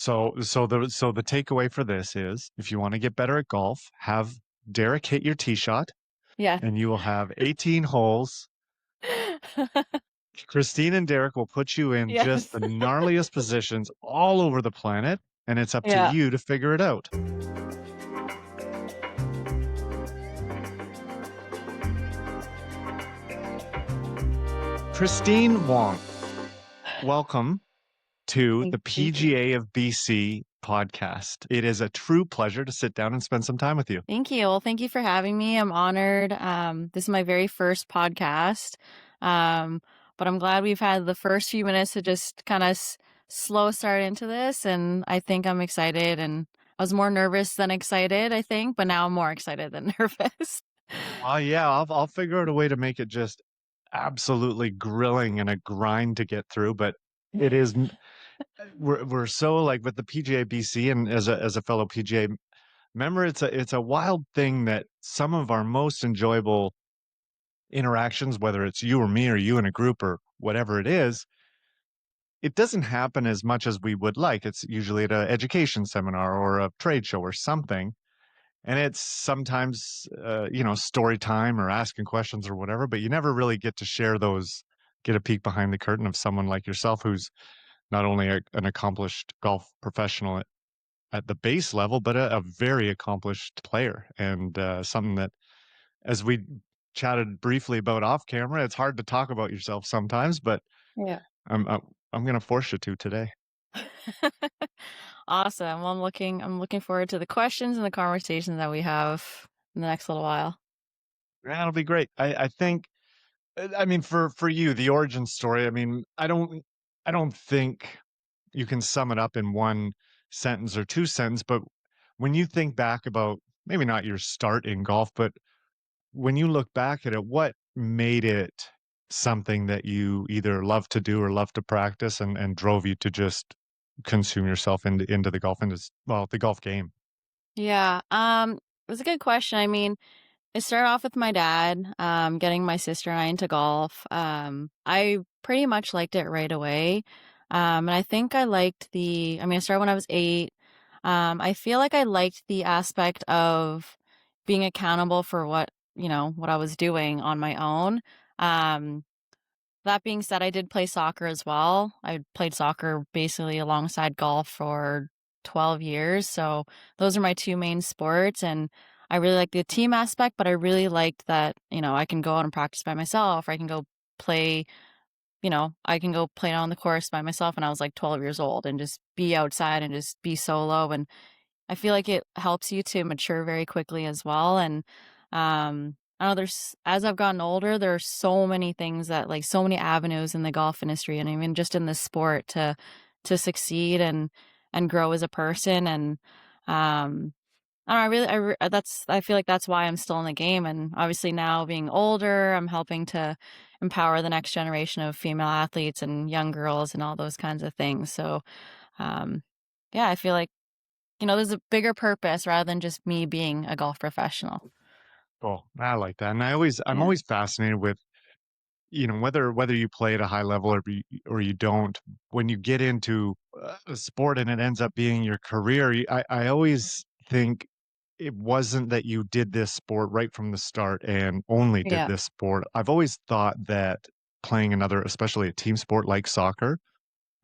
So the takeaway for this is if you want to get better at golf, have Derek hit your tee shot Yeah. and you will have 18 holes. Christine and Derek will put you in just Yes. the gnarliest positions all over the planet, and it's up to Yeah. you to figure it out. Christine Wong, welcome to Thank the you. PGA of BC podcast. It is a true pleasure to sit down and spend some time with you. Thank you. Well, thank you for having me. I'm honored. This is my very first podcast. Um, but I'm glad we've had the first few minutes to just kind of slow start into this. And I think I'm excited. And I was more nervous than excited, I think, but now I'm more excited than nervous. Yeah, I'll figure out a way to make it just absolutely grilling and a grind to get through. But it is we're so like with the PGA BC and as a fellow PGA member, it's a wild thing that some of our most enjoyable interactions, whether it's you or me or you in a group or whatever it is, it doesn't happen as much as we would like. It's usually at an education seminar or a trade show or something. And it's sometimes, story time or asking questions or whatever, but you never really get to share those, get a peek behind the curtain of someone like yourself who's not only an accomplished golf professional at the base level, but a very accomplished player. And something that, as we chatted briefly about off camera, it's hard to talk about yourself sometimes, but Yeah. I'm, I'm, I'm going to force you to today. Awesome. Well, I'm looking forward to the questions and the conversations that we have in the next little while. That'll be great. I think, I mean, for you, the origin story, I mean, I don't think you can sum it up in one sentence or two sentences, but when you think back about maybe not your start in golf, but when you look back at it, what made it something that you either love to do or love to practice and drove you to just consume yourself into the golf industry, well, the golf game? Yeah. It was a good question. I mean, it started off with my dad, getting my sister and I into golf. I pretty much liked it right away. And I think I started when I was 8. I feel like I liked the aspect of being accountable for what I was doing on my own. Um, that being said, I did play soccer as well. I played soccer basically alongside golf for 12 years. So those are my two main sports. And I really like the team aspect, but I really liked that, I can go out and practice by myself, or play, I can go play on the course by myself when I was like 12 years old and just be outside and just be solo. And I feel like it helps you to mature very quickly as well. And I know as I've gotten older, there are so many things so many avenues in the golf industry and even just in this sport to succeed and grow as a person. And I don't know, I feel like that's why I'm still in the game. And obviously now being older, I'm helping to empower the next generation of female athletes and young girls and all those kinds of things. So, um, yeah, I feel like there's a bigger purpose rather than just me being a golf professional. Oh, I like that. And I'm Yeah. always fascinated with, whether you play at a high level or you don't, when you get into a sport and it ends up being your career, I always think it wasn't that you did this sport right from the start and only did Yeah. this sport. I've always thought that playing another, especially a team sport like soccer,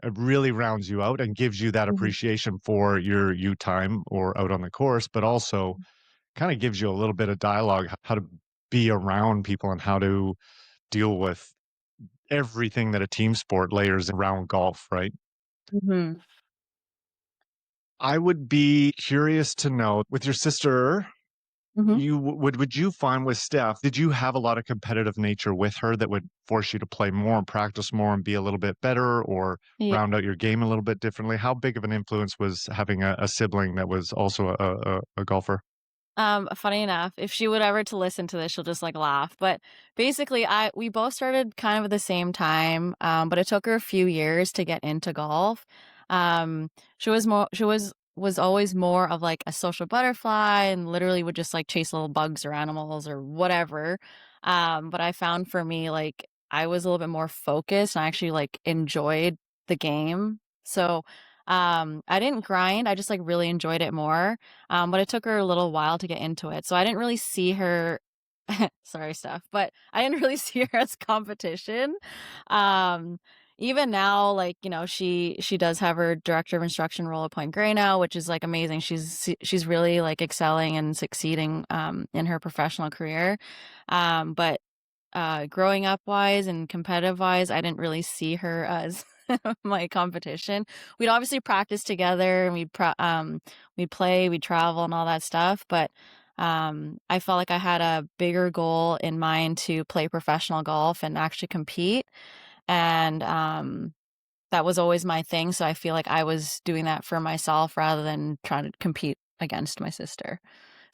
it really rounds you out and gives you that Mhm. appreciation for your you time or out on the course, but also kind of gives you a little bit of dialogue, how to be around people and how to deal with everything that a team sport layers around golf, right? Mhm. I would be curious to know with your sister, Mhm. would you find with Steph, did you have a lot of competitive nature with her that would force you to play more and practice more and be a little bit better or Yeah. round out your game a little bit differently? How big of an influence was having a sibling that was also a golfer? Funny enough, if she would ever to listen to this, she'll just like laugh. But basically, we both started kind of at the same time. But it took her a few years to get into golf. She was always more of like a social butterfly and literally would just like chase little bugs or animals or whatever. But I found for me, like I was a little bit more focused and I actually like enjoyed the game. So I didn't grind, I just, like, really enjoyed it more, but it took her a little while to get into it, so I didn't really see her sorry, Steph, but I didn't really see her as competition. Um, Even now, like, she does have her director of instruction role at Point Grey now, which is, like, amazing. She's really, like, excelling and succeeding, in her professional career. But growing up wise and competitive wise, I didn't really see her as my competition. We'd obviously practice together and we'd play, we'd travel and all that stuff, but I felt like I had a bigger goal in mind to play professional golf and actually compete. And that was always my thing, so I feel like I was doing that for myself rather than trying to compete against my sister.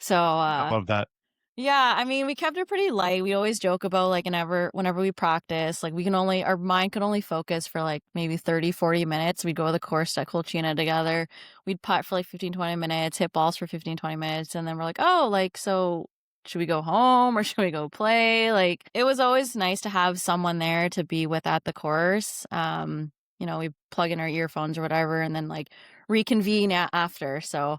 So I love that. yeah, I mean, we kept it pretty light. We always joke about, like, whenever we practice, like, our mind could only focus for, like, maybe 30, 40 minutes. We'd go to the course at Colchina together. We'd putt for, like, 15, 20 minutes, hit balls for 15, 20 minutes, and then we're like, "Oh, like, so should we go home or should we go play?" Like, it was always nice to have someone there to be with at the course. We plug in our earphones or whatever and then, like, reconvene after. So,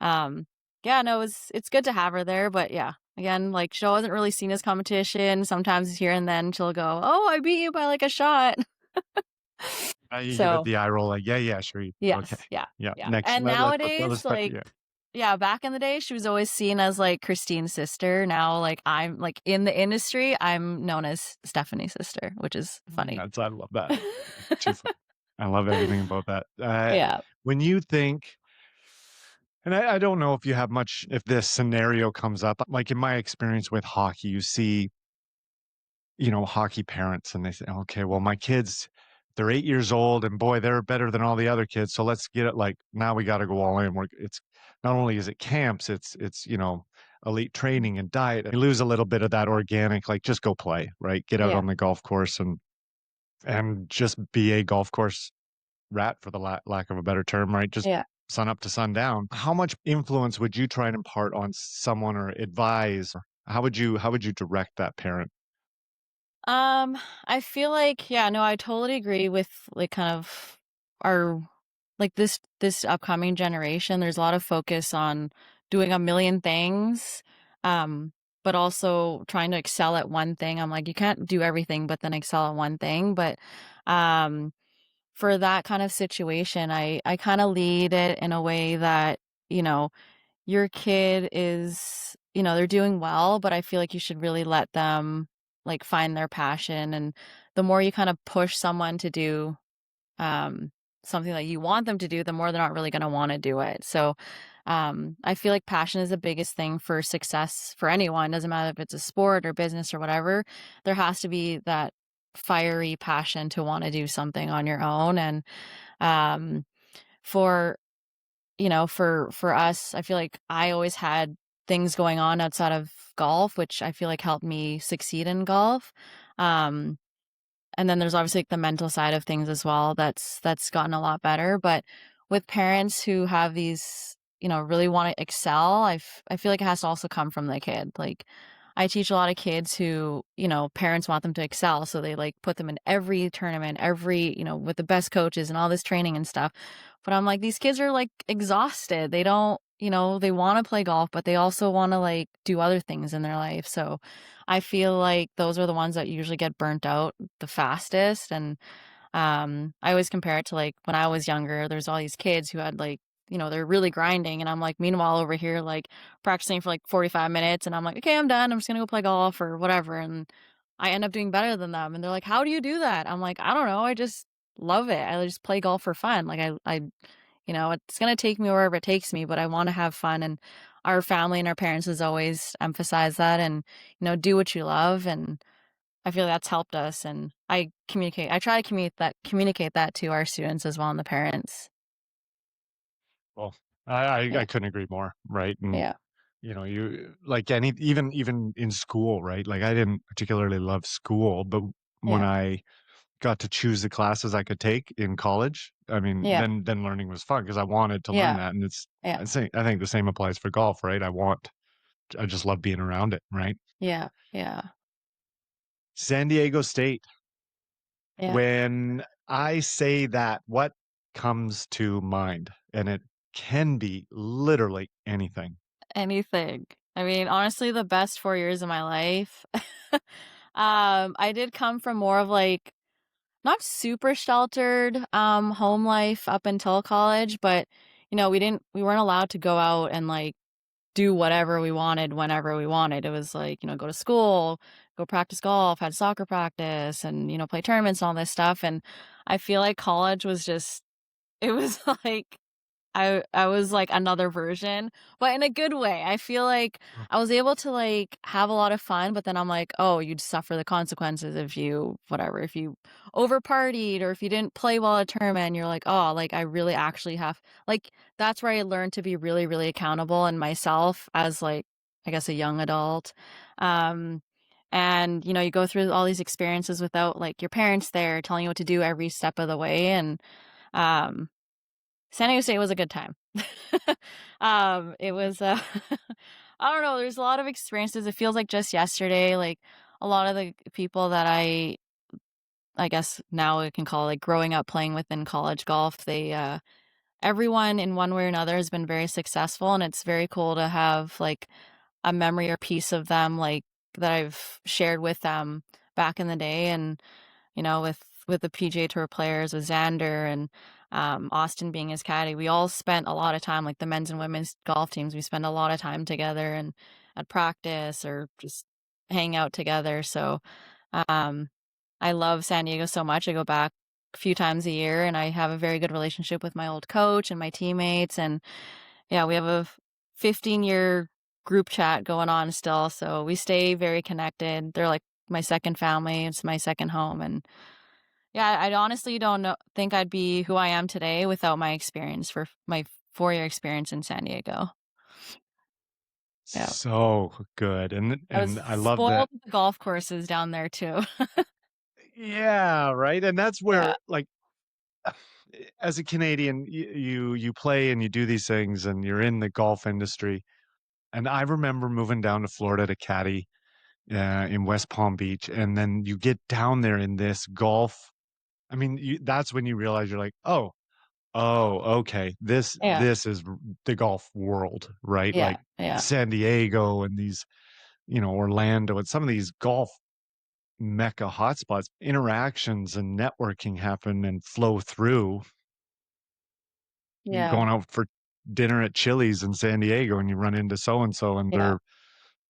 um, yeah, no, it's good to have her there, but yeah. Again, like, she wasn't really seen as competition. Sometimes here and then she'll go, "Oh, I beat you by, like, a shot." You give it So, the eye roll, like, yeah, yeah, sure. Okay, yes, yeah, yeah. yeah. Next, And let's nowadays, put, like yeah. yeah, back in the day, she was always seen as, like, Christine's sister. Now, like, I'm like, in the industry, I'm known as Stephanie's sister, which is funny. I love that. Too funny. I love everything about that. Yeah, When you think, and I don't know if you have much, if this scenario comes up, like in my experience with hockey, you see, hockey parents and they say, okay, well, my kids, they're 8 years old and boy, they're better than all the other kids. So let's get it. Like now we got to go all in. It's not only is it camps, it's elite training and diet. You lose a little bit of that organic, like just go play, right? Get out yeah, on the golf course and just be a golf course rat for the lack of a better term, right? Just yeah. sun up to sundown. How much influence would you try and impart on someone or advise? How would you direct that parent? Um, I feel like yeah, no, I totally agree with, like, kind of our like, this upcoming generation. There's a lot of focus on doing a million things, um, but also trying to excel at one thing. I'm like, you can't do everything, but then excel at one thing. But um, for that kind of situation, I kind of lead it in a way that, you know, your kid is, they're doing well, but I feel like you should really let them, like, find their passion. And the more you kind of push someone to do um, something that you want them to do, the more they're not really going to want to do it. So, I feel like passion is the biggest thing for success for anyone. Doesn't matter if it's a sport or business or whatever. There has to be that fiery passion to want to do something on your own. And um, for for us, I feel like I always had things going on outside of golf, which I feel like helped me succeed in golf. Um, and then there's obviously, like, the mental side of things as well that's gotten a lot better, but with parents who have these, really wanna excel, I feel like it has to also come from the kid. Like, I teach a lot of kids who, parents want them to excel, so they, like, put them in every tournament, with the best coaches and all this training and stuff, but I'm like, "These kids are, like, exhausted." They don't they wanna play golf, but they also wanna, like, do other things in their life, so I feel like those are the ones that usually get burnt out the fastest. And I always compare it to, like, when I was younger, there's all these kids who had, like, they're really grinding, and I'm like, meanwhile over here, like, practicing for like 45 minutes, and I'm like, okay, I'm done, I'm just gonna go play golf or whatever. And I end up doing better than them, and they're like, how do you do that? I'm like, I don't know, I just love it. I just play golf for fun. Like, it's gonna take me wherever it takes me, but I want to have fun. And our family and our parents has always emphasized that. And do what you love. And I feel that's helped us. And I try to communicate that to our students as well, and the parents. Well, I Yeah, couldn't agree more, right? And yeah, you like any even in school, right? Like I didn't particularly love school, but when yeah, I got to choose the classes I could take in college, I mean, yeah, then learning was fun because I wanted to learn yeah, that, and yeah, I think the same applies for golf, right? I just love being around it, right? yeah, yeah, San Diego State. yeah. When I say that, what comes to mind, and it can be literally anything. Anything. I mean, honestly, the best 4 years of my life. I did come from more of, like, not super sheltered, home life up until college, but, we weren't allowed to go out and, like, do whatever we wanted whenever we wanted. It was like, go to school, go practice golf, had soccer practice, and, play tournaments and all this stuff, and I feel like college was just it was like I was like another version, but in a good way. I feel like I was able to, like, have a lot of fun, but then I'm like, "Oh, you'd suffer the consequences if you whatever, if you over partied or if you didn't play well at a tournament." You're like, "Oh, like, I really actually have" like, that's where I learned to be really, really accountable in myself as, like, I guess, a young adult. Um, and, you go through all these experiences without, like, your parents there telling you what to do every step of the way, and, um San Diego State was a good time. It was, I don't know, there's a lot of experiences. It feels like just yesterday, like, a lot of the people that I guess now we can call, like, growing up playing within college golf, everyone in one way or another has been very successful, and it's very cool to have, like, a memory or piece of them, like, that I've shared with them back in the day, and with the PGA Tour players, with Xander and Austin being his caddy, we all spent a lot of time, like the men's and women's golf teams. We spend a lot of time together and at practice or just hang out together. So um, I love San Diego so much. I go back a few times a year, and I have a very good relationship with my old coach and my teammates. And yeah, we have a 15-year group chat going on still. So we stay very connected. They're like my second family. It's my second home, and yeah, I honestly don't think I'd be who I am today without my experience for my 4-year experience in San Diego. Yeah. So good, I was and I love that. spoiled with the golf courses down there too. Yeah, right, and that's Yeah. where, like, as a Canadian, you play and you do these things, and you're in the golf industry, and I remember moving down to Florida to caddy, in West Palm Beach, and then you get down there in this golf. I mean, that's when you realize you're like, "Oh, oh, okay, Yeah. this is the golf world," right? Yeah. Like, Yeah. San Diego and these, Orlando and some of these golf mecca hotspots, interactions and networking happen and flow through. You're Yeah. going out for dinner at Chili's in San Diego and you run into so and so and Yeah. they're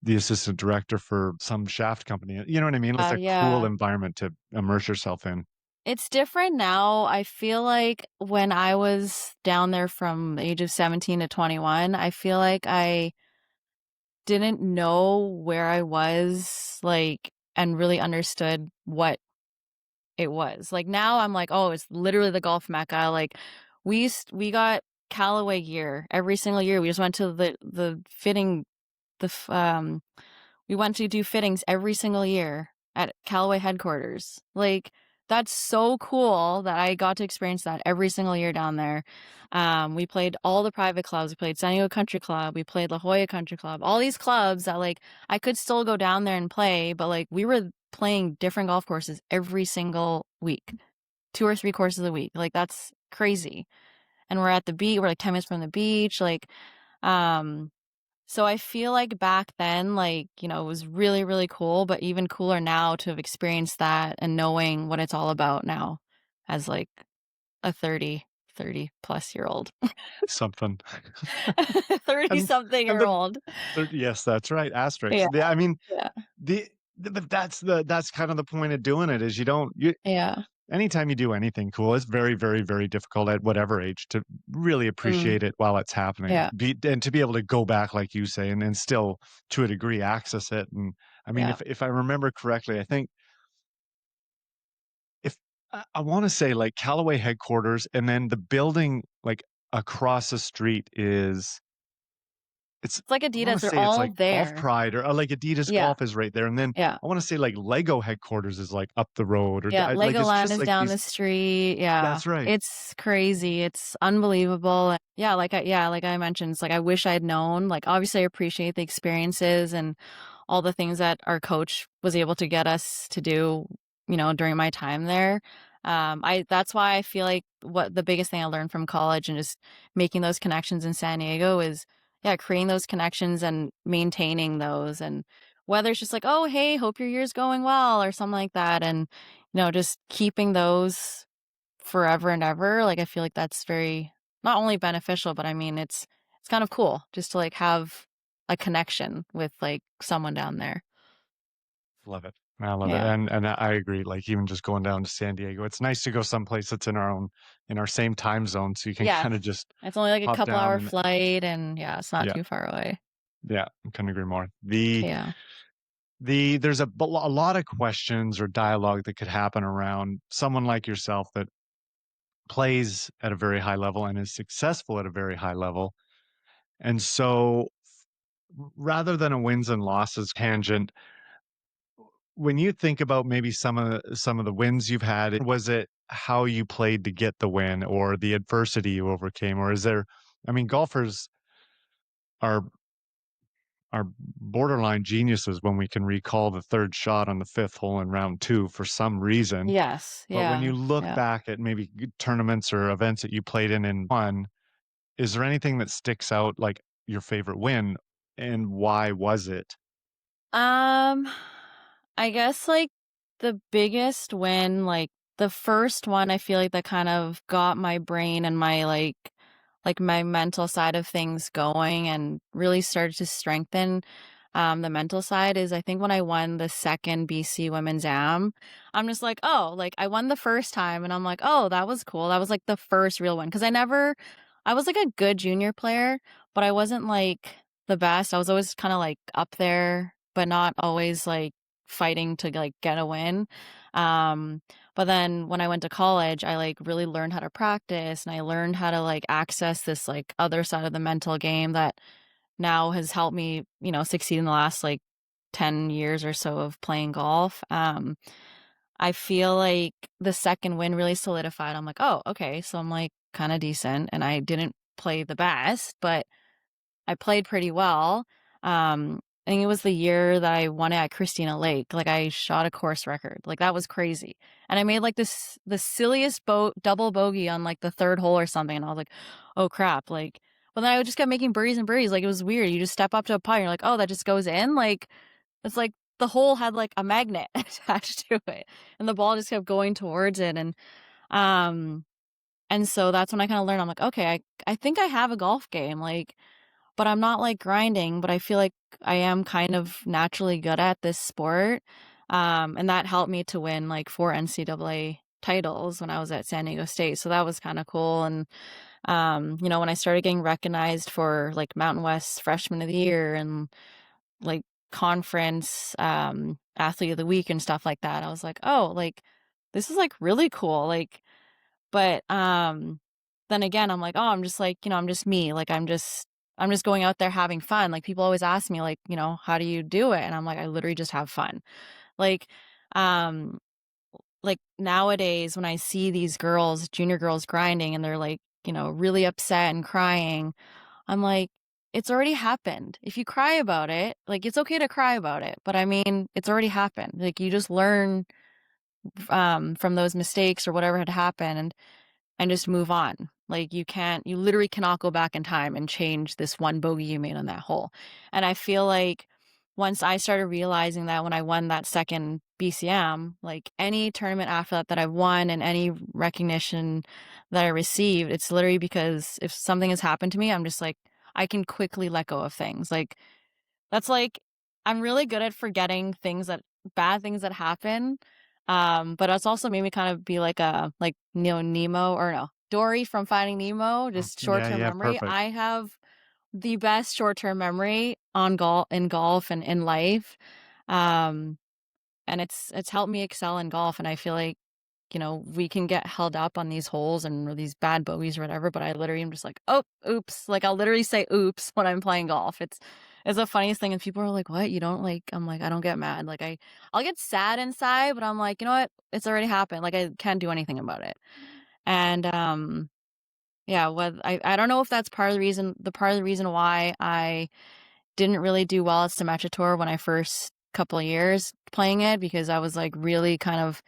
the assistant director for some shaft company. You know what I mean? It's a cool Yeah. environment to immerse yourself in. It's different now. I feel like when I was down there from the age of 17 to 21, I feel like I didn't know where I was, like, and really understood what it was. Like, now I'm like, "Oh, it's literally the golf mecca." Like, we got Callaway gear every single year. We just went to the fitting the f we went to do fittings every single year at Callaway headquarters. Like, that's so cool that I got to experience that every single year down there. We played all the private clubs. We played San Diego Country Club. We played La Jolla Country Club. All these clubs that, like, I could still go down there and play, but, like, we were playing different golf courses every single week, 2 or 3 courses a week. Like, that's crazy. And we're at the beach. We're, like, 10 minutes from the beach. Like, um, so I feel like back then, like, it was really, really cool, but even cooler now to have experienced that and knowing what it's all about now as, like, a 30 plus year old. Something. 30 And something and year old. yes, that's right, Yeah, asterisks. I mean, yeah, but that's kind of the point of doing it is you yeah. anytime you do anything cool, it's very, very, very difficult at whatever age to really Mm, appreciate it while it's happening. yeah, And to be able to go back, like you say, and still to a degree access it. And I mean, yeah. if I remember correctly, I think if I want to say like Callaway headquarters, and then the building like across the street is it's It's like I wanna Adidas, they're say it's all like Golf there. Pride or, like, Adidas Yeah, Golf is right there, and then yeah. I wanna say, like, Lego headquarters is, like, up the road or d Yeah, I like, it's Legoland just is like down these. the street, yeah. That's right. It's crazy, it's unbelievable. Yeah, like I mentioned, it's like I wish I'd known, like, obviously, I appreciate the experiences and all the things that our coach was able to get us to do, during my time there. I that's why I feel like what the biggest thing I learned from college and just making those connections in San Diego is, yeah, creating those connections and maintaining those. And whether it's just like, oh, hey, hope your year's going well or something like that. And, just keeping those forever and ever. Like, I feel like that's very not only beneficial, but I mean, it's kind of cool just to like have a connection with like someone down there. Love it. I love it. Yeah. And I agree. Like even just going down to San Diego, it's nice to go someplace that's in our same time zone, so you can Yeah. kind of just It's only like a pop couple down hour and flight and yeah, it's not yeah, too far away. yeah, I couldn't agree more. Yeah. There's a lot of questions or dialogue that could happen around someone like yourself that plays at a very high level and is successful at a very high level. And so rather than a wins and losses tangent, when you think about maybe some of the wins you've had, was it how you played to get the win or the adversity you overcame? Or is there I mean, golfers are are borderline geniuses when we can recall the 3rd shot on the 5th hole in round 2 for some reason. Yes. But when you Yeah. look Yeah. back at maybe tournaments or events that you played in and won, is there anything that sticks out, like your favorite win, and why was it? Um, I guess like the biggest win, like the first one, I feel like that kind of got my brain and my like my mental side of things going and really started to strengthen the mental side is I think when I won the second BC Women's Am, I'm just like, oh, like I won the first time and I'm like, oh, that was cool. That was like the first real one. Cause I was like a good junior player, but I wasn't like the best. I was always kind of like up there, but not always like fighting to like get a win. Um, but then when I went to college, I like really learned how to practice and I learned how to like access this like other side of the mental game that now has helped me, succeed in the last like 10 years or so of playing golf. I feel like the second win really solidified. I'm like, oh, okay. So I'm like kind of decent and I didn't play the best, but I played pretty well. I think it was the year that I won it at Christina Lake. Like I shot a course record. Like that was crazy. And I made like the silliest double bogey on like the third hole or something. And I was like, oh crap. Like, but then I would just kept making birdies and birdies. Like it was weird. You just step up to a putt and you're like, oh, that just goes in. Like it's like the hole had like a magnet attached to it. And the ball just kept going towards it. Um and so that's when I kind of learned, I'm like, okay, I think I have a golf game. Like but I'm not like grinding, but I feel like I am kind of naturally good at this sport. And that helped me to win like 4 NCAA titles when I was at San Diego State. So that was kind of cool. And, when I started getting recognized for like Mountain West Freshman of the Year and like conference athlete of the week and stuff like that, I was like, oh, like this is like really cool. Like, but, then again, I'm like, "Oh, I'm just like, I'm just me, like, I'm just going out there having fun." Like, people always ask me, like, "How do you do it?" And I'm like, "I literally just have fun." Like, um, like, nowadays, when I see these girls, junior girls grinding and they're, like, really upset and crying, I'm like, "It's already happened. If you cry about it, like, it's okay to cry about it, but I mean, it's already happened." Like, you just learn, from those mistakes or whatever had happened, and just move on. Like you literally cannot go back in time and change this one bogey you made on that hole. And I feel like once I started realizing that when I won that second BCM, like any tournament after that that I won and any recognition that I received, it's literally because if something has happened to me, I'm just like, I can quickly let go of things. Like that's like I'm really good at forgetting bad things that happen. But it's also made me kind of be like Nemo or no, Dory from Finding Nemo, Mm, just yeah, short-term yeah, memory. perfect. I have the best short-term memory on golf and in life. Um, and it's helped me excel in golf and I feel like we can get held up on these holes and or these bad bogeys or whatever, but I literally am just like, oh, oops. Like I'll literally say oops when I'm playing golf. It's the funniest thing. And people are like, what? You don't like, I'm like, I don't get mad. Like I'll get sad inside, but I'm like, you know what? It's already happened. Like I can't do anything about it. And, yeah, I don't know if that's part of the reason why I didn't really do well at Symetra Tour when I first couple of years playing it because I was like really kind of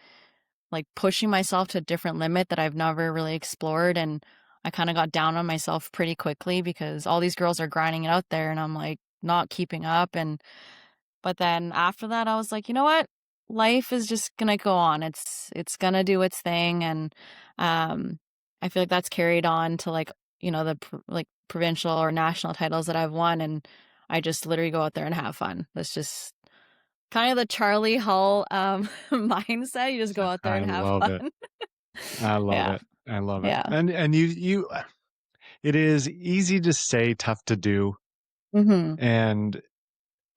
like pushing myself to a different limit that I've never really explored, and I kind of got down on myself pretty quickly because all these girls are grinding it out there and I'm like not keeping up. And but then after that I was like, you know what? Life is just gonna go on. It's gonna do its thing. And um I feel like that's carried on to like, like provincial or national titles that I've won, and I just literally go out there and have fun. That's just kind of the Charlie Hull mindset. You just go out there I and have love fun. it. I love Yeah. it. I love it. Yeah. And you it is easy to say, tough to do. Mhm. And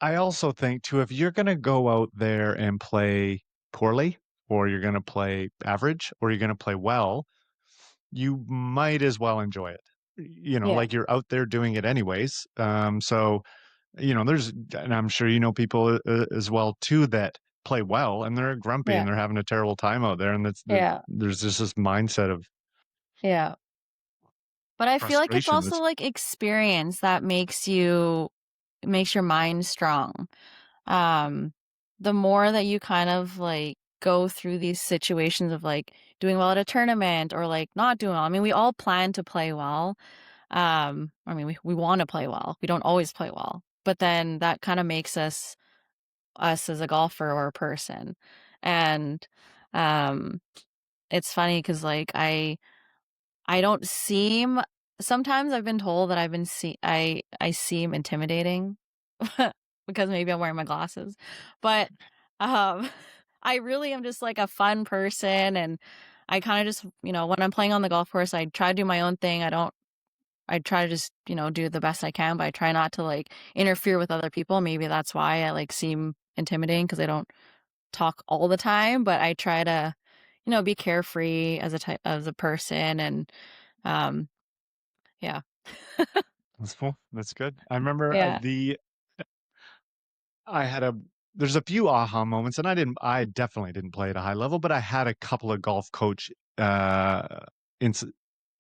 I also think too, if you're gonna go out there and play poorly, or you're gonna play average, or you're gonna play well, you might as well enjoy it. Yeah. Like you're out there doing it anyways. So there's, and I'm sure people as well too that play well and they're grumpy Yeah. and they're having a terrible time out there, and Yeah. there's just this mindset of Yeah. But I feel like it's frustration. also That's like experience that makes your mind strong. Um, the more that you kind of like go through these situations of like doing well at a tournament or like not doing well. I mean, we all plan to play well. I mean, we want to play well. We don't always play well, but then that kind of makes us as a golfer or a person. And um, it's funny because like I don't seem sometimes I've been told that I seem intimidating because maybe I'm wearing my glasses. But um I really am just like a fun person, and I kind of just, when I'm playing on the golf course, I try to do my own thing. I try to just, do the best I can, but I try not to like interfere with other people. Maybe that's why I like seem intimidating because I don't talk all the time, but I try to, be carefree as a person. And um, yeah. that's cool. That's good. I remember Yeah. I had a there's a few aha moments, and I definitely didn't play at a high level, but I had a couple of golf coach uh ins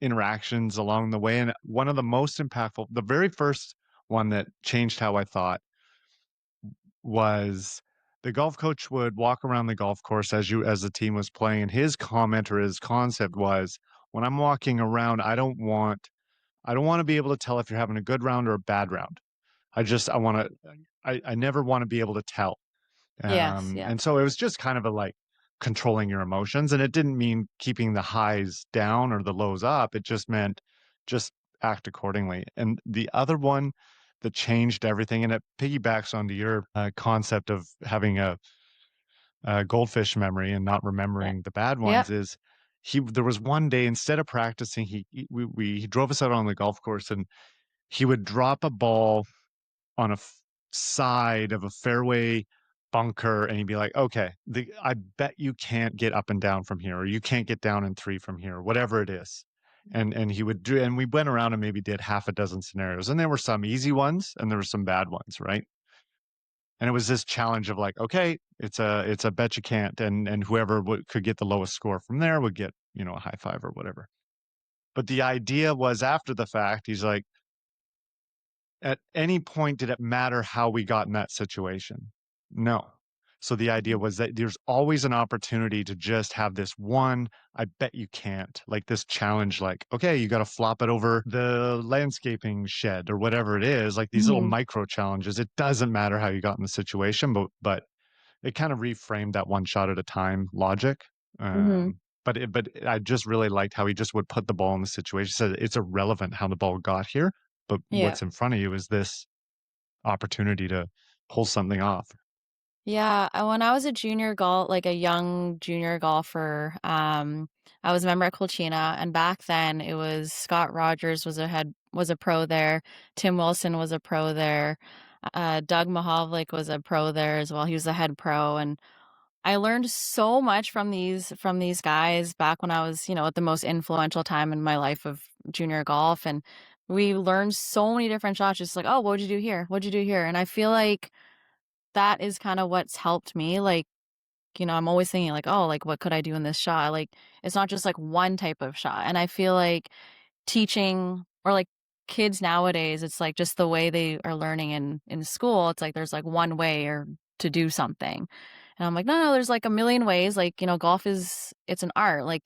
interactions along the way. And one of the most impactful, the very first one that changed how I thought, was the golf coach would walk around the golf course as the team was playing, and his comment or his concept was, when I'm walking around, I don't want to be able to tell if you're having a good round or a bad round. I never want to be able to tell. Yes. Yeah. And so it was just kind of a like controlling your emotions. And it didn't mean keeping the highs down or the lows up. It just meant just act accordingly. And the other one that changed everything, and it piggybacks onto your concept of having a goldfish memory and not Yeah. remembering the bad Yeah. ones, is there was one day, instead of practicing, he drove us out on the golf course, and he would drop a ball on a side of a fairway bunker, and he'd be like, okay, I bet you can't get up and down from here, or you can't get down in three from here, whatever it is. And he would do, and we went around and maybe did half a dozen scenarios, and there were some easy ones and there were some bad ones, right? And it was this challenge of like, okay, it's a bet you can't, and whoever could get the lowest score from there would get a high five or whatever. But the idea was, after the fact, he's like, at any point, did it matter how we got in that situation? No. So the idea Mhm. was that there's always an opportunity to just have this one, I bet you can't, like this challenge, like, okay, you got to flop it over the landscaping shed or whatever it is, like these little Mhm. micro challenges. It doesn't matter how you got in the situation, but it kind of reframed that one shot at a time logic. Mhm. But I just really liked how he just would put the ball in the situation. He said it's irrelevant how the ball got here, but Yeah. what's in front of you is this opportunity to pull something off. Yeah, when I was like a young junior golfer, I was a member at Colchina, and back then it was Scott Rogers was a pro there, Tim Wilson was a pro there, Doug Mahovlik was a pro there as well. He was a head pro, and I learned so much from these guys back when I was, at the most influential time in my life of junior golf, and we learned so many different shots. Just like, oh, what'd you do here? What'd you do here? And I feel like that is kind of what's helped me. Like, I'm always thinking like, oh, like what could I do in this shot? Like, it's not just like one type of shot. And I feel like teaching or like kids nowadays, it's like just the way they are learning in school. It's like there's like one way or to do something. And I'm like, no, no, there's like a million ways. Like, golf it's an art. Like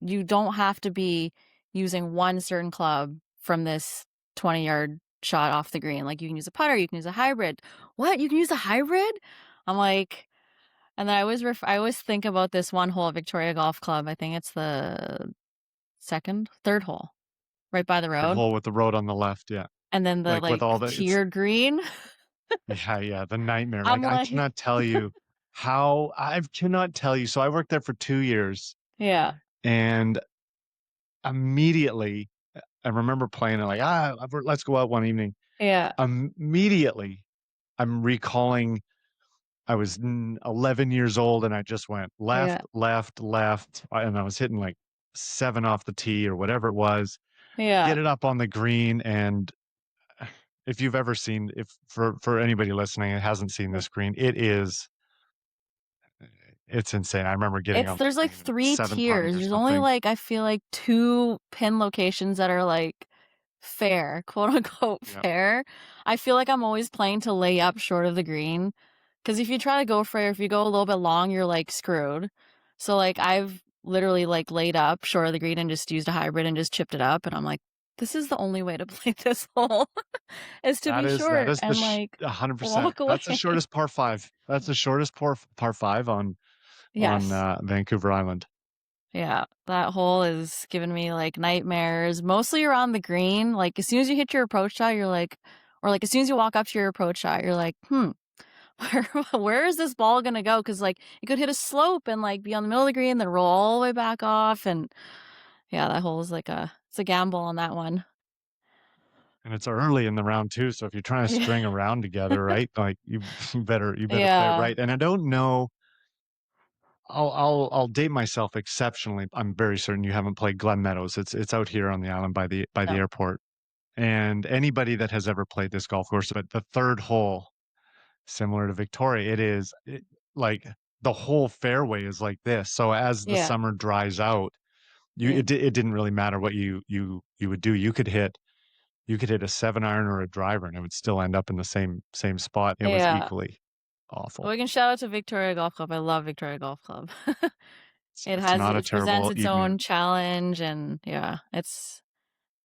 you don't have to be using one certain club from this 20-yard shot off the green. Like you can use a putter, you can use a hybrid. What? You can use a hybrid? I'm like, and then I always think about this one hole at Victoria Golf Club. I think it's the third hole, right by the Third road. hole with the road on the left, yeah. And then the Like with like all the it's tiered green. yeah, yeah, the nightmare. I'm Like I like, cannot tell you how I cannot tell you. So I worked there for 2 years yeah, and immediately I remember playing it like, let's go out one evening. yeah, Immediately I'm recalling I was 11 years old and I just went yeah, left, left, left, and I was hitting like 7 off the tee or whatever it was. yeah. Get it up on the green, and if you've ever seen, if for anybody listening that hasn't seen this green, it's insane. I remember getting on the There's like green and 3 seven putting tiers. or There's only something. like, I feel like 2 pin locations that are like fair, quote unquote Yeah, fair. I feel like I'm always playing to lay up short of the green. Cause if you try to go for it, if you go a little bit long, you're like screwed. So like I've literally like laid up short of the green and just used a hybrid and just chipped it up. And I'm like, this is the only way to play this hole is to be that short is and like 100%. walk away. That's the shortest par five. That's the shortest par five on Yes. Vancouver Island. Yeah, that hole is giving me like nightmares, mostly around the green. Like as soon as you hit your approach shot, you're like, or like as soon as you walk up to your approach shot, you're like, where is this ball gonna go? Because like it could hit a slope and like be on the middle of the green, then roll all the way back off. And yeah, that hole is like it's a gamble on that one. And it's early in the round too, so if you're trying to Yeah. string a round together, right? Like you better play it Yeah. right. And I don't know. I'll date myself exceptionally. I'm very certain you haven't played Glen Meadows. It's out here on the island by the No. airport. And anybody that has ever played this golf course, but the third hole, similar to Victoria, like the whole fairway is like this. So as the Yeah. summer dries out, Yeah. it didn't really matter what you would do. You could hit a 7 iron or a driver, and it would still end up in the same spot. It was Yeah. equally Well, awful. we can shout out to Victoria Golf Club. I love Victoria Golf Club. It's not a It presents terrible its evening. own challenge, and yeah, it's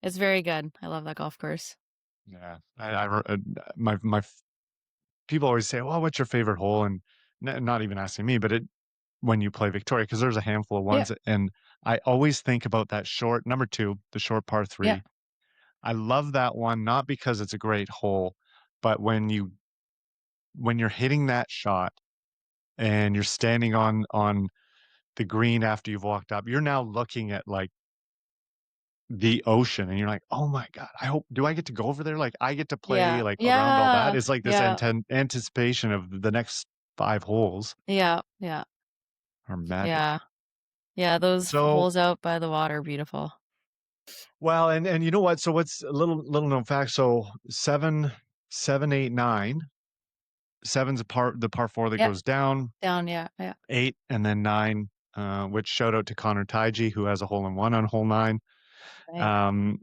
very good. I love that golf course. Yeah, my people always say, "Well, what's your favorite hole?" And not even asking me, but when you play Victoria, because there's a handful of Yeah. ones, and I always think about that short number two, the short par Yeah. three. I love that one not because it's a great hole, but when you're hitting that shot and you're standing on the green after you've walked up, you're now looking at like the ocean and you're like, "Oh my God, do I get to go over there? Like I get to play Yeah. like around all that." Yeah. It's like this Yeah. anticipation of the next 5 holes Yeah. Yeah. are magic. Yeah. Yeah. Those So, holes out by the water are beautiful. well, and you know what? So what's a little known fact? So 7, 7, 8, 9. Seven's the par four that Yep. goes down. Down. Yeah. Yeah. 8 and then 9. Which shout out to Connor Taiji who has a hole in one on hole 9. Right. Um,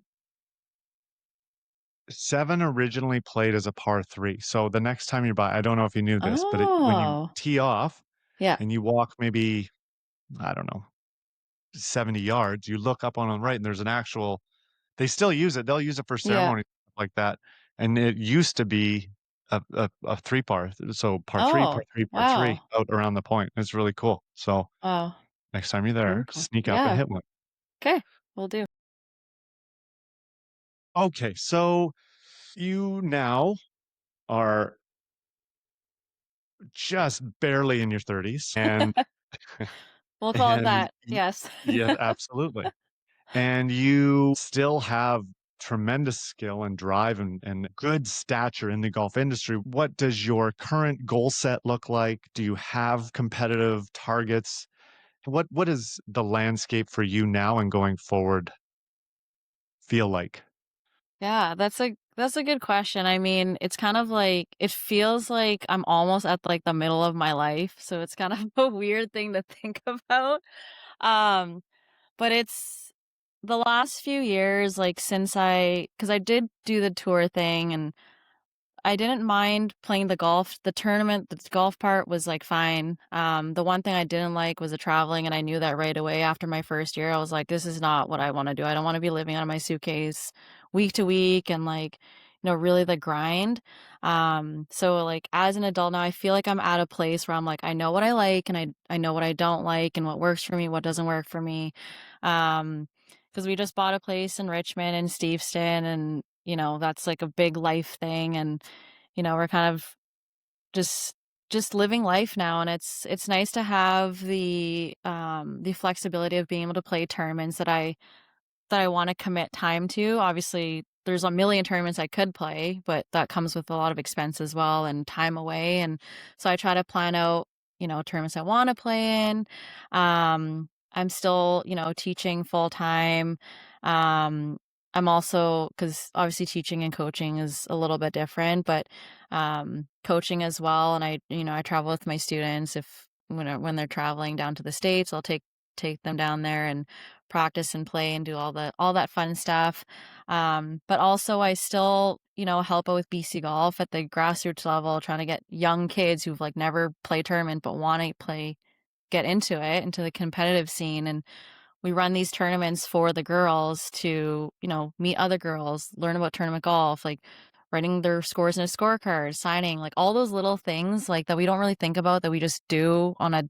7 originally played as a par 3. So the next time you're by, I don't know if you knew this, but when you Oh. tee off Yeah. and you walk maybe, I don't know, 70 yards, you look up on the right and there's an actual, they still use it. They'll use it for Yeah. ceremonies like that. And it used to be a 3 par. So par 3, par Oh. 3, par 3 Wow. out around the point. It's really cool. So Wow. next time you're Very there, cool. sneak up and Yeah. hit one. Okay. We'll do. Okay. So you now are just barely in your 30s and We'll call it and that. Yes. yeah, absolutely. And you still have tremendous skill and drive and good stature in the golf industry. What does your current goal set look like? Do you have competitive targets? What does the landscape for you now and going forward feel like? Yeah, that's a good question. I mean, it's kind of like it feels like I'm almost at like the middle of my life, so it's kind of a weird thing to think about. Um, but it's the last few years, like since because I did do the tour thing, and I didn't mind playing the golf. The tournament, the golf part was like fine. The one thing I didn't like was the traveling, and I knew that right away after my first year. I was like, this is not what I want to do. I don't want to be living out of my suitcase week to week and like, really the grind. So like as an adult now, I feel like I'm at a place where I'm like, I know what I like and I know what I don't like and what works for me, what doesn't work for me. Because we just bought a place in Richmond and Steveston, and that's like a big life thing, and we're kind of just living life now, and it's nice to have the flexibility of being able to play tournaments that I wanna commit time to. Obviously, there's a million tournaments I could play, but that comes with a lot of expense as well and time away, and so I try to plan out, tournaments I wanna play in. I'm still, teaching full time. Um, I'm also, because obviously teaching and coaching is a little bit different, but, coaching as well, and I travel with my students if when they're traveling down to the States, I'll take them down there and practice and play and do all that fun stuff. But also I still, help out with BC Golf at the grassroots level, trying to get young kids who've like never played tournament but want to get into the competitive scene. And we run these tournaments for the girls to, meet other girls, learn about tournament golf, like writing their scores in a scorecard, signing, like all those little things like that we don't really think about that we just do on a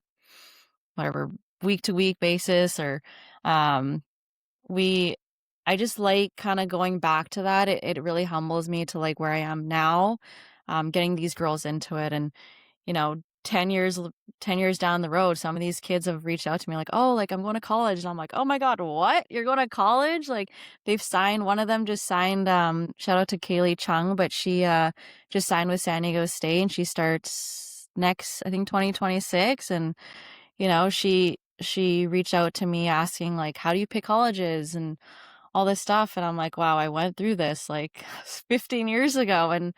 whatever week to week basis, or um we I just like kind of going back to that. It really humbles me to like where I am now, getting these girls into it. And 10 years down the road, some of these kids have reached out to me like, oh, like I'm going to college, and I'm like, oh my god, what, you're going to college? Like they've signed, one of them just signed, shout out to Kaylee Chung, but she just signed with San Diego State, and she starts next, I think, 2026. And she reached out to me asking like, how do you pick colleges and all this stuff, and I'm like, wow, I went through this like 15 years ago. And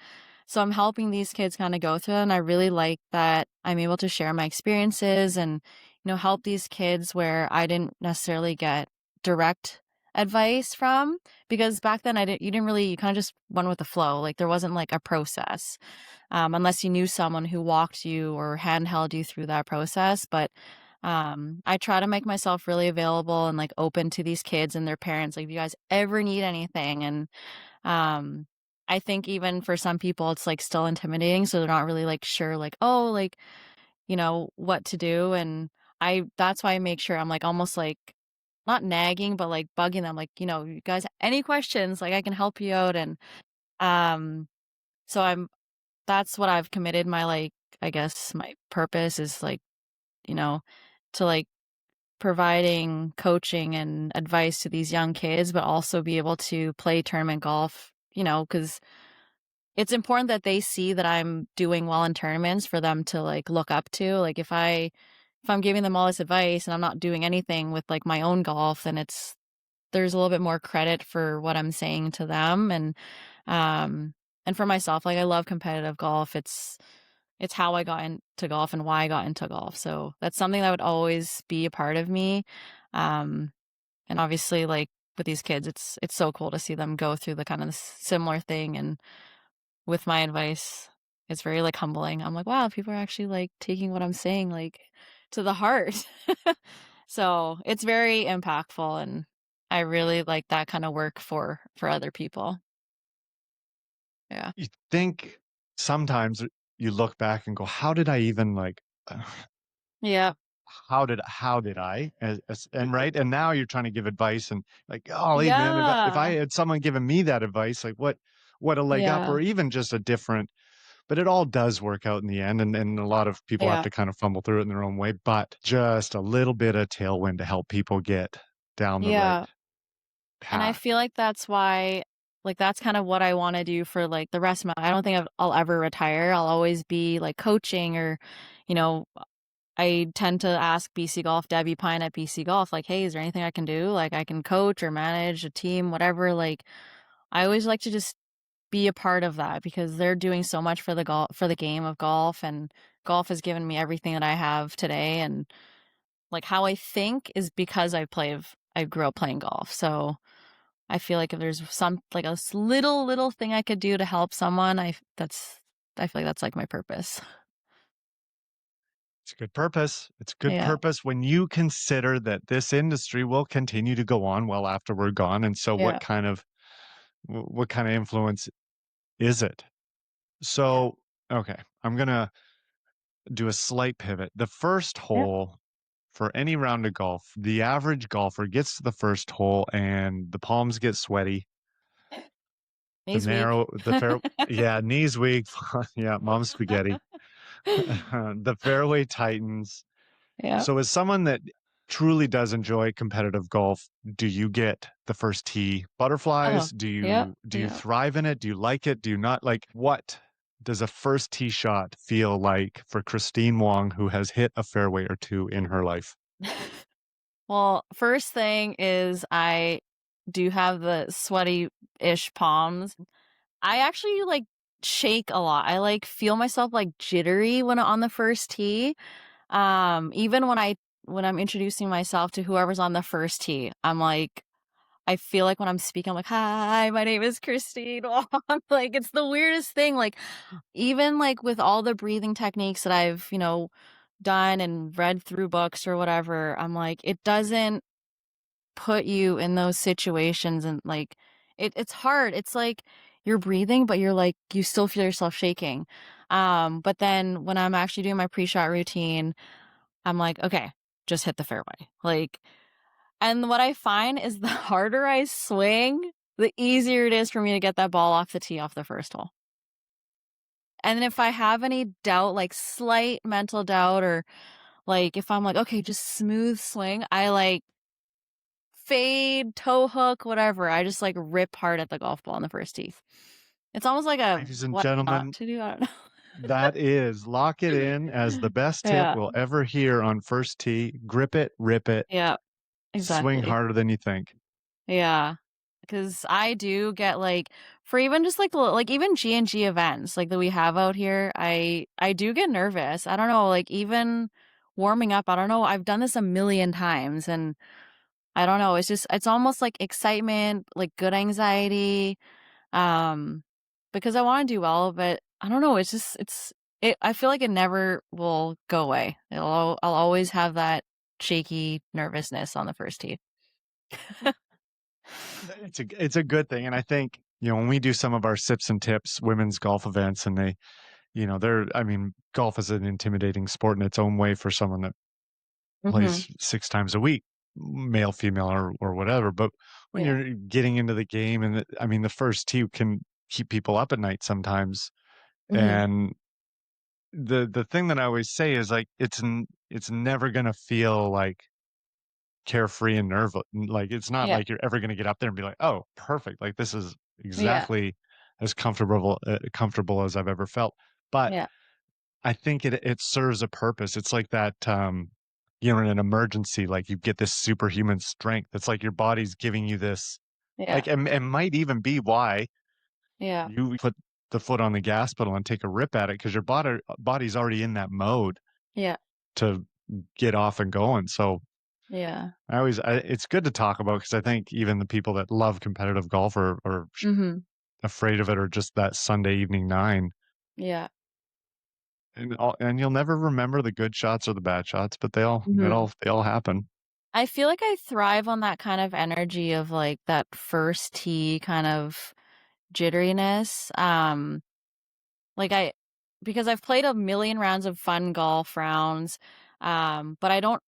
so I'm helping these kids kind of go through it, and I really like that I'm able to share my experiences and help these kids where I didn't necessarily get direct advice from, because back then you didn't really, you kind of just went with the flow, like there wasn't like a process, unless you knew someone who walked you or handheld you through that process. But I try to make myself really available and like open to these kids and their parents, like if you guys ever need anything. And um I think even for some people it's like still intimidating, so they're not really like sure like, oh, like what to do. And I that's why I make sure I'm like almost like not nagging but like bugging them, like, you guys, any questions, like I can help you out. And um so I'm that's what I've committed my, like, I guess my purpose is like, you know to like providing coaching and advice to these young kids, but also be able to play tournament golf, because it's important that they see that I'm doing well in tournaments for them to like look up to. Like if I'm giving them all this advice and I'm not doing anything with like my own golf, then there's a little bit more credit for what I'm saying to them. Um and for myself, like I love competitive golf. It's how I got into golf and why I got into golf. So that's something that would always be a part of me. Um, and obviously, like with these kids, it's so cool to see them go through the kind of similar thing. And with my advice, it's very like humbling. I'm like, wow, people are actually like taking what I'm saying like to the heart. So it's very impactful, and I really like that kind of work for other people. Yeah. You think sometimes you look back and go, "How did I even, like, uh, Yeah. how did I?" And right? And now you're trying to give advice and like, "Golly, man, if I Yeah. had someone giving me that advice, like, what a leg up," Yeah. or even just a different, but it all does work out in the end, and a lot of people have Yeah. to kind of fumble through it in their own way, but just a little bit of tailwind to help people get down the right Yeah. And I path. feel like that's why, like, that's kind of what I wanna do for, like, the rest of my I don't think I'll ever retire. I'll always be, like, coaching, or, you know, I tend to ask BC Golf, Debbie Pine at BC Golf, like, "Hey, is there anything I can do? Like, I can coach or manage a team, whatever." Like, I always like to just be a part of that, because they're doing so much for the game of golf, and golf has given me everything that I have today. And, like, how I think is because I grew up playing golf. So I feel like if there's some like a little thing I could do to help someone, I feel like that's like my purpose. It's a good purpose. It's good Yeah. purpose when you consider that this industry will continue to go on well after we're gone. And so Yeah. what kind of influence is it? Yeah. So, okay, I'm gonna do a slight pivot. The first Yeah. hole for any round of golf, the average golfer gets to the first hole and the palms get sweaty. Knees weak. The fair, yeah, knees weak. Yeah, mom's spaghetti. The fairway tightens. Yeah. So, as someone that truly does enjoy competitive golf, do you get the first tee Oh, butterflies? yeah. Do you Yeah. thrive in it? Do you like it? Do you not like what does a first tee shot feel like for Christine Wong, who has hit a fairway or two in her life? Well, first thing is I do have the sweaty-ish palms. I actually like shake a lot. I like feel myself like jittery when on the first tee. Even when I'm introducing myself to whoever's on the first tee, I'm like I feel like when I'm speaking, I'm like, "Hi, my name is Christine Wong." Like it's the weirdest thing. Like even like with all the breathing techniques that I've, done and read through books or whatever, I'm like, it doesn't put you in those situations and like it's hard. It's like you're breathing, but you're like you still feel yourself shaking. But then when I'm actually doing my pre-shot routine, I'm like, okay, just hit the fairway. Like, and what I find is the harder I swing, the easier it is for me to get that ball off the tee off the first hole. And if I have any doubt, like slight mental doubt, or like if I'm like, okay, just smooth swing, I like fade, toe hook, whatever. I just like rip hard at the golf ball on the first tee. It's almost like a Ladies and what not gentlemen, to do. I don't know. that is lock it in as the best tip Yeah. we'll ever hear on first tee. Grip it, rip it, Yeah. swing Exactly. harder than you think. Yeah. Because I do get like for even just like like even G&G events like that we have out here, I do get nervous. I don't know, like even warming up, I don't know. I've done this a million times and I don't know. It's just it's almost like excitement, like good anxiety, um, because I want to do well, but I don't know. It's just I feel like it never will go away. I'll always have that shaky nervousness on the first tee. It's a good thing, and I think, when we do some of our sips and tips women's golf events and I mean, golf is an intimidating sport in its own way for someone that Hmm. plays 6 times a week, male, female, or whatever, but when Yeah. you're getting into the game I mean, the first tee can keep people up at night sometimes, Hmm. and the thing that I always say is, like, it's never gonna feel, like, carefree and like, it's not Yeah. like you're ever gonna get up there and be like, "Oh, perfect, like, this is Yeah. exactly as comfortable as I've ever felt." But Yeah. I think it serves a purpose. It's like that, in an emergency, like, you get this superhuman strength. It's like your body's giving you this Yeah. like, and might even be why Yeah. you put the foot on the gas pedal and take a rip at it because your body's already in that mode Yeah. to get off and going. So Yeah. it's good to talk about because I think even the people that love competitive golf are Mhm. afraid of it or just that Sunday evening 9. Yeah. And you'll never remember the good shots or the bad shots, but Mhm. they all happen. I feel like I thrive on that kind of energy of, like, that first tee kind of jitteriness, like, because I've played a million rounds of fun golf rounds, but I don't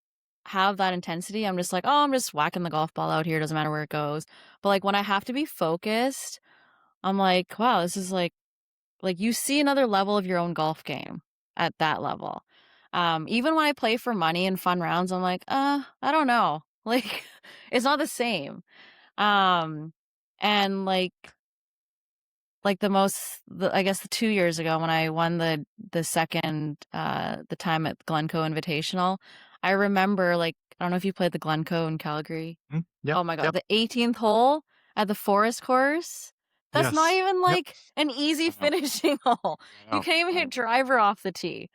have that intensity. I'm just like, "Oh, I'm just whacking the golf ball out here, doesn't matter where it goes." But, like, when I have to be focused, I'm like, "Wow, this is like you see another level of your own golf game at that level. Even when I play for money and fun rounds, I'm like, I don't know. Like it's not the same. Um, and like I guess the 2 years ago when I won the second the time at Glencoe Invitational, I remember like I don't know if you played the Glencoe in Calgary. Mm, yep, Oh my god, yep. the 18th hole at the Forest Course. That's not Yes. even Yep. like an easy I know. finishing hole. I You know. can't even I hit know. driver off the tee.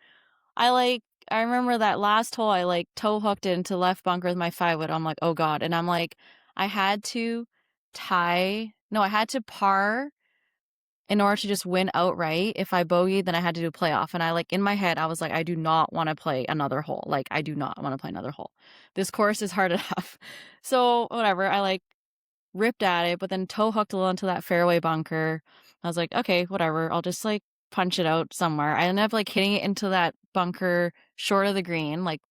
I remember that last hole I like toe hooked it into left bunker with my 5 wood. I'm like, "Oh god." And I'm like I had to I had to par in order to just win outright. If I bogeyed, then I had to do a playoff. And I like in my head, I was like, I do not want to play another hole. Like, I do not want to play another hole. This course is hard enough. So whatever. I like ripped at it, but then toe hooked a little into that fairway bunker. I was like, okay, whatever. I'll just like punch it out somewhere. I ended up like hitting it into that bunker short of the green, like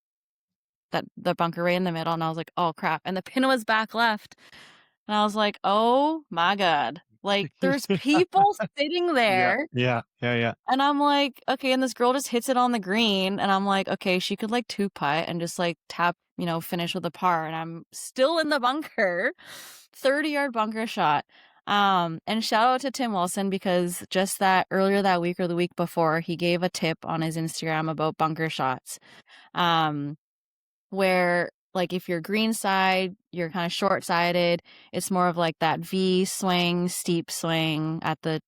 that the bunker right in the middle. And I was like, oh crap. And the pin was back left. And I was like, oh my God. Like there's people sitting Yeah, there. yeah, yeah, yeah. And I'm like, okay, and this girl just hits it on the green, and I'm like, okay, she could like two putt and just like tap, finish with a par, and I'm still in the bunker, 30-yard bunker shot. And shout out to Tim Wilson because just that earlier that week or the week before, he gave a tip on his Instagram about bunker shots. Um, where like if you're green side, you're kind of short sided. It's more of like that V swing, steep swing at the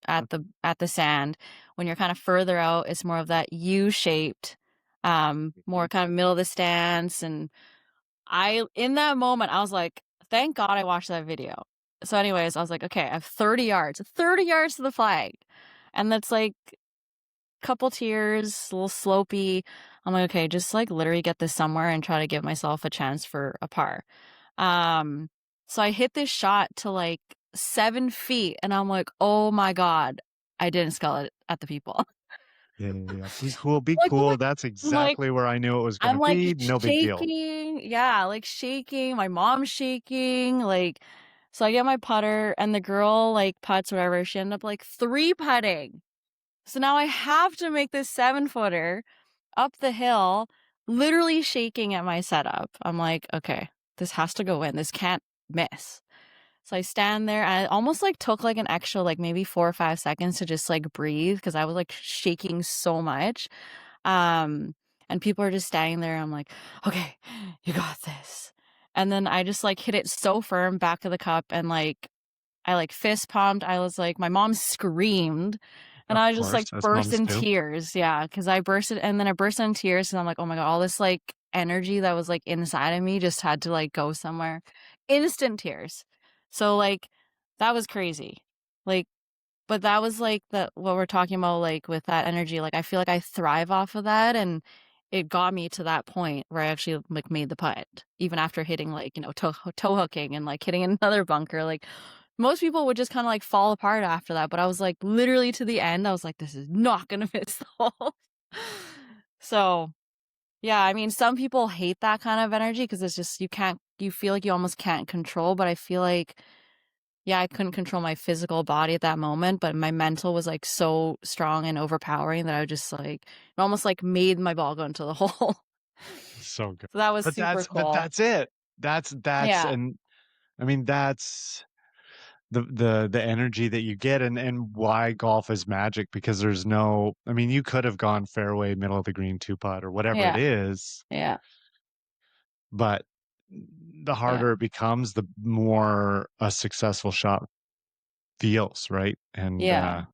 sand. When you're kind of further out, it's more of that U shaped, more kind of middle of the stance. And I in that moment I was like, thank God I watched that video. So, anyways, I was like, okay, I have 30 yards to the flag, and that's like couple tiers, a little slopey. I'm like, okay, just like literally get this somewhere and try to give myself a chance for a par. Um, so I hit this shot to like 7 feet, and I'm like, oh my God, I didn't skull it at the people. Yeah, yeah, yeah. Be cool, be Like, oh my, cool. That's I'm like, exactly where I knew it was I'm gonna like be. No big deal. shaking. Yeah, like shaking. My mom's shaking. Like, so I get my putter, and the girl like putts whatever. She ended up like three putting. So now I have to make this 7-footer up the hill, literally shaking at my setup. I'm like, okay, this has to go in. This can't miss. So I stand there and I almost like took like an extra like maybe 4 or 5 seconds to just like breathe because I was like shaking so much. Um, and people are just standing there. I'm like, okay, you got this. And then I just like hit it so firm back of the cup and like I like fist pumped. I was like, my mom screamed and Of I just like course, as burst moms in do. tears. Yeah. Cause I bursted and then I burst in tears and I'm like, oh my God, all this like energy that was like inside of me just had to like go somewhere. Instant tears. So like that was crazy. Like, but that was like what we're talking about, like with that energy. Like I feel like I thrive off of that and it got me to that point where I actually like made the putt, even after hitting like, toe hooking and like hitting another bunker. Like most people would just kind of like fall apart after that. But I was like literally to the end, I was like, this is not gonna miss the hole. So yeah, I mean some people hate that kind of energy because it's just you feel like you almost can't control, but I feel like yeah, I couldn't control my physical body at that moment, but my mental was like so strong and overpowering that I would just like it almost like made my ball go into the hole. So good. So that was But super but cool. that's it. That's Yeah. and I mean that's the energy that you get and why golf is magic because there's no I mean you could have gone fairway, middle of the green two putt or whatever it Yeah. is, Yeah. but the Yeah. harder it becomes, the more a successful shot feels, right? And Yeah.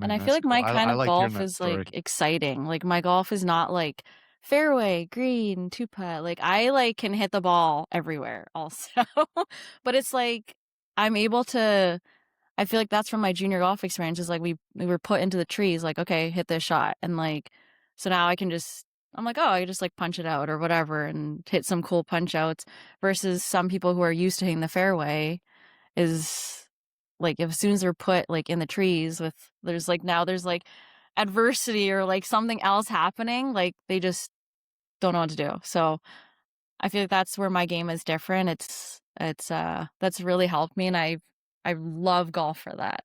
And man, I feel that's like cool. my kind I of like hearing golf that is like story. exciting. Like my golf is not like fairway, green, two putt. Like I like can hit the ball everywhere also. But it's like I'm able to I feel like that's from my junior golf experience is like we were put into the trees like okay, hit this shot and like so now I can just I'm like, oh, I just like punch it out or whatever and hit some cool punch outs versus some people who are used to hitting the fairway is like as soon as they're put like in the trees with there's like adversity or like something else happening, like they just don't know what to do. So I feel like that's where my game is different. It's that's really helped me and I love golf for that.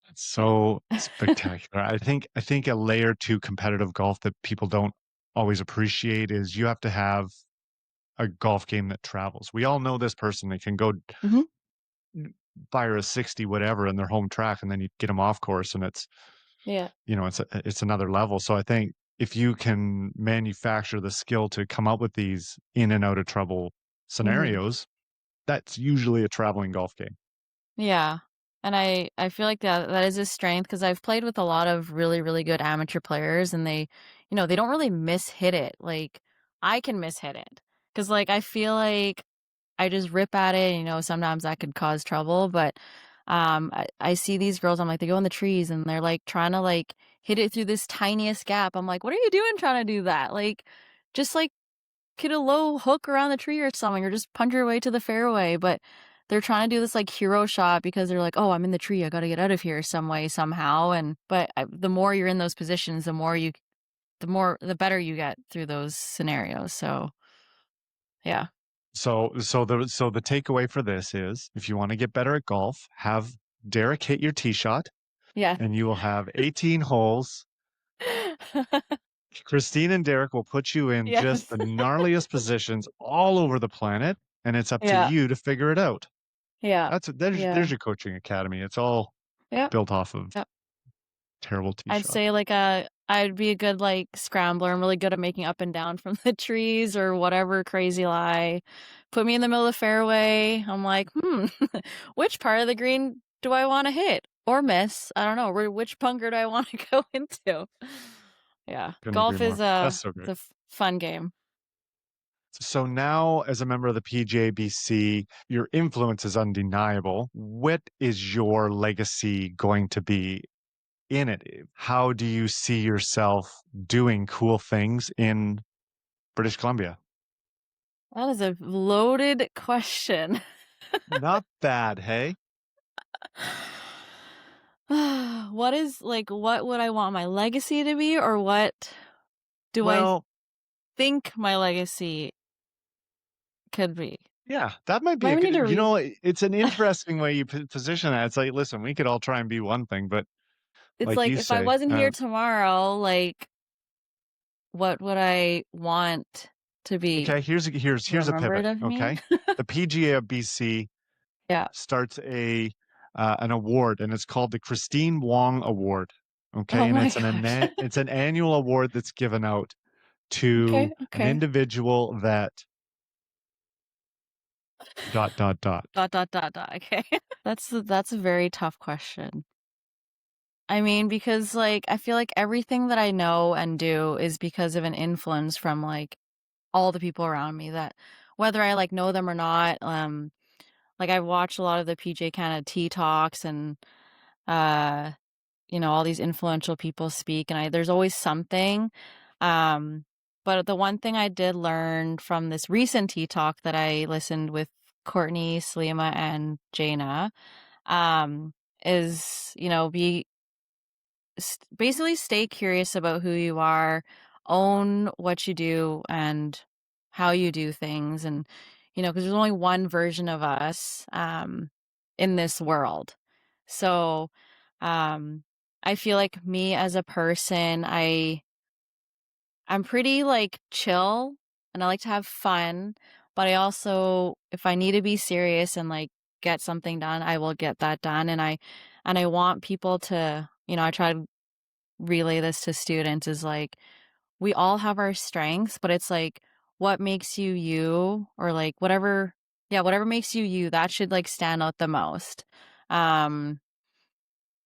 It's so spectacular. I think a layer to competitive golf that people don't always appreciate is you have to have a golf game that travels. We all know this person that can go Hmm. fire a 60 whatever in their home track and then you get them off course and it's Yeah. it's another level. So I think if you can manufacture the skill to come up with these in and out of trouble Hmm. scenarios, that's usually a traveling golf game. Yeah. And I feel like that is a strength because I've played with a lot of really, really good amateur players and they don't really miss hit it. Like I can miss hit it. Cause like I feel like I just rip at it, you know, sometimes that could cause trouble, but I see these girls, I'm like, they go in the trees and they're like trying to like hit it through this tiniest gap. I'm like, what are you doing trying to do that? Like, just like get a low hook around the tree or something, or just punch your way to the fairway. But they're trying to do this like hero shot because they're like, oh, I'm in the tree. I got to get out of here some way, somehow. The more you're in those positions, the better you get through those scenarios. So yeah. So the takeaway for this is, if you want to get better at golf, have Derek hit your tee shot, Yeah. and you will have 18 holes. Christine and Derek will put you in just Yes. the gnarliest positions all over the planet, and it's up to Yeah. you to figure it out. Yeah. There's Yeah. your coaching academy. It's all Yep. built off of Yep. terrible tee I'd shots. say like I'd be a good like scrambler. I'm really good at making up and down from the trees or whatever crazy lie. Put me in the middle of the fairway. I'm like, which part of the green do I want to hit or miss? I don't know. Which bunker do I want to go into? Yeah, Couldn't agree golf is more. That's a so it's great. a fun game. So now, as a member of the PGABC, your influence is undeniable. What is your legacy going to be in it? How do you see yourself doing cool things in British Columbia? That is a loaded question. Not bad, hey? What would I want my legacy to be, or what do I Well, think my legacy could be? yeah, that might be Might a need to good, re it's an interesting way you position that. It's like, listen, we could all try and be one thing, but It's like like you if I say, wasn't here tomorrow, like what would I want to be okay, here's a remembered pivot. of me? Okay, the PGA of BC Yeah. starts an award, and it's called the Christine Wong Award. Okay, Oh and my gosh. it's an annual award that's given out to Okay, an okay. individual that dot dot dot. Dot, dot, dot, dot, okay. That's a very tough question. I mean, because, like, I feel like everything that I know and do is because of an influence from, like, all the people around me that whether I, like, know them or not, like, I watch a lot of the PJ Canada tea talks and, uh you know, all these influential people speak, and I there's always something. Um, but the one thing I did learn from this recent tea talk that I listened with Courtney, Salima, and Jaina, um, is, you know, basically stay curious about who you are, own what you do and how you do things, and you know, because there's only one version of us in this world. So, um, I feel like me as a person, I'm pretty like chill and I like to have fun, but I also, if I need to be serious and like get something done, I will get that done. And I want people to, you know, I try to relay this to students is like we all have our strengths, but it's like what makes you you, or like whatever makes you you, that should like stand out the most. Um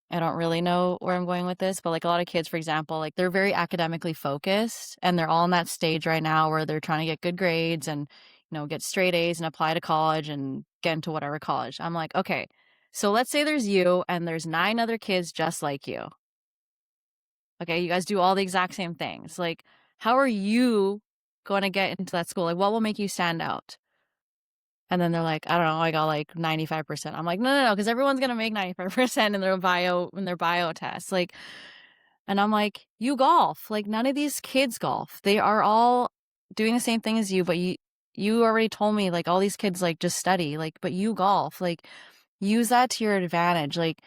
I don't really know where I'm going with this, but like a lot of kids, for example, like they're very academically focused and they're all in that stage right now where they're trying to get good grades and, you know, get straight A's and apply to college and get into whatever college. I'm like, okay, so let's say there's you and there's 9 other kids just like you. Okay, you guys do all the exact same things. Like, how are you going to get into that school? Like, what will make you stand out? And then they're like, I don't know, I got like 95%. I'm like, no, because everyone's gonna make 95% in their bio test. Like, and I'm like, you golf. Like, none of these kids golf. They are all doing the same thing as you, but you already told me like all these kids like just study. Like, but you golf. Like, use that to your advantage. Like,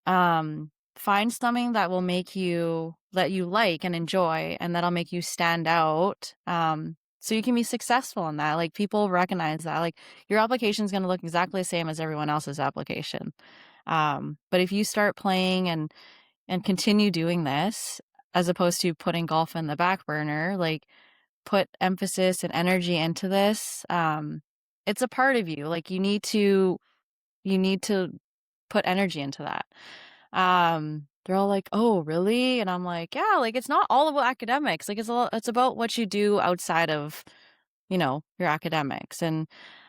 find something that will make you that you like and enjoy and that'll make you stand out. So you can be successful in that. Like people recognize that. Like your application is going to look exactly the same as everyone else's application. But if you start playing and continue doing this as opposed to putting golf in the back burner, like put emphasis and energy into this, it's a part of you. Like you need to put energy into that. They're all like, "Oh, really?" And I'm like, "Yeah, like it's not all about academics. Like it's about what you do outside of, you know, your academics." And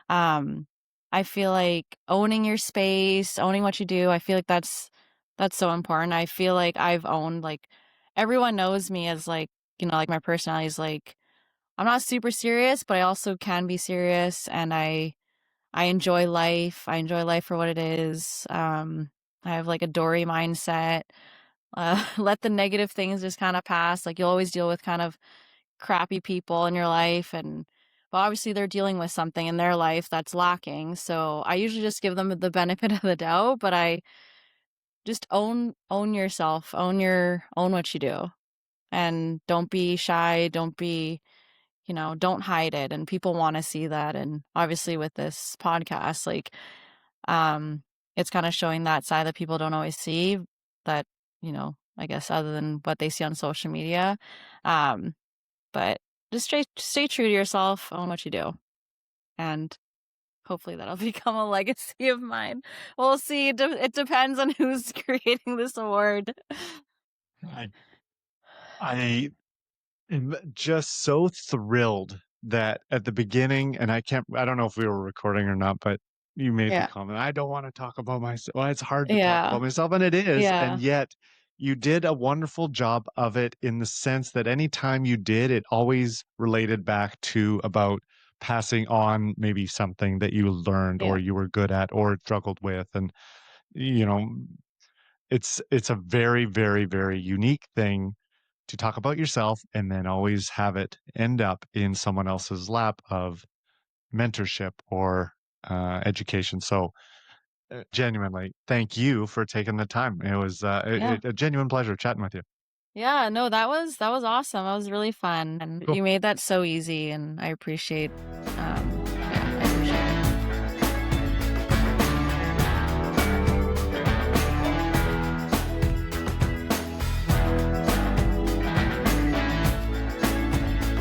I feel like owning your space, owning what you do, I feel like that's so important. I feel like I've owned like everyone knows me as like, like my personality is like I'm not super serious, but I also can be serious and I enjoy life. I enjoy life for what it is. I have like a Dory mindset. Let the negative things just kind of pass. Like you'll always deal with kind of crappy people in your life and but obviously they're dealing with something in their life that's lacking. So I usually just give them the benefit of the doubt, but I just own yourself, own what you do. And don't be shy, don't be, don't hide it. And people want to see that. And obviously with this podcast, like um it's kind of showing that side that people don't always see that, I guess other than what they see on social media. Um but just stay true to yourself, own what you do, and hopefully that'll become a legacy of mine. We'll see. It depends on who's creating this award. I, I am just so thrilled that at the beginning, and I don't know if we were recording or not, but you made the Yeah. comment, I don't want to talk about myself. Well, it's hard to talk Yeah. about myself, and it is. And Yeah. yet you did a wonderful job of it in the sense that anytime you did, it always related back to about passing on maybe something that you learned or Yeah. you were good at or struggled with. And, you know, it's a very, very, very unique thing to talk about yourself and then always have it end up in someone else's lap of mentorship or education. So, genuinely, thank you for taking the time. It was Yeah. a genuine pleasure chatting with you. Yeah, no, that was awesome. That was really fun. And Cool. you made that so easy and I appreciate